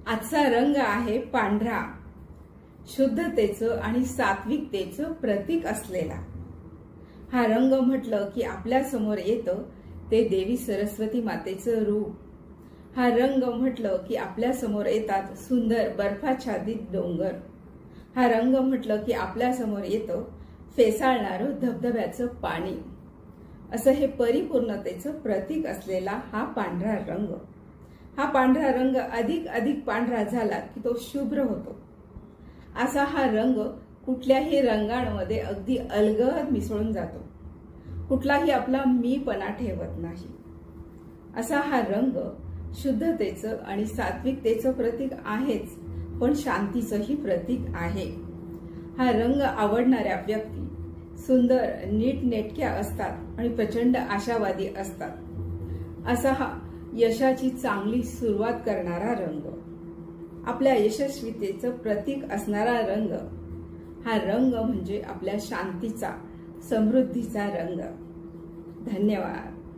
आजचा रंग आहे पांढरा, शुद्धतेचं आणि सात्विकतेचं प्रतीक असलेला। हा रंग म्हटलं की आपल्या समोर येतं ते देवी सरस्वती मातेचं रूप। हा रंग म्हटलं की आपल्या समोर येतात सुंदर बर्फाच्छादित डोंगर। हा रंग म्हटलं की आपल्या समोर येतं फेसाळणारं धबधब्याचं पाणी। असं हे परिपूर्णतेचं प्रतीक असलेला हा पांढरा रंग। हा पांढरा रंग अधिक पांढरा झाला की तो शुभ्र होतो। असा हा रंग कुठल्याही रंगांमध्ये अगदी अलगद मिसळून जातो, कुठलाही आपला मीपणा ठेवत नाही। असा हा रंग शुद्धतेचं आणि सात्विकतेचं प्रतीक आहेच, पण शांतीचंही प्रतीक आहे। हा रंग आवडणाऱ्या व्यक्ती सुंदर नीटनेटक्या असतात आणि प्रचंड आशावादी असतात। असा हा यशाची चांगली सुरुवात करणारा रंग, आपल्या यशस्वीतेचं प्रतीक असणारा रंग। हा रंग म्हणजे आपल्या शांतीचा, समृद्धीचा रंग। धन्यवाद।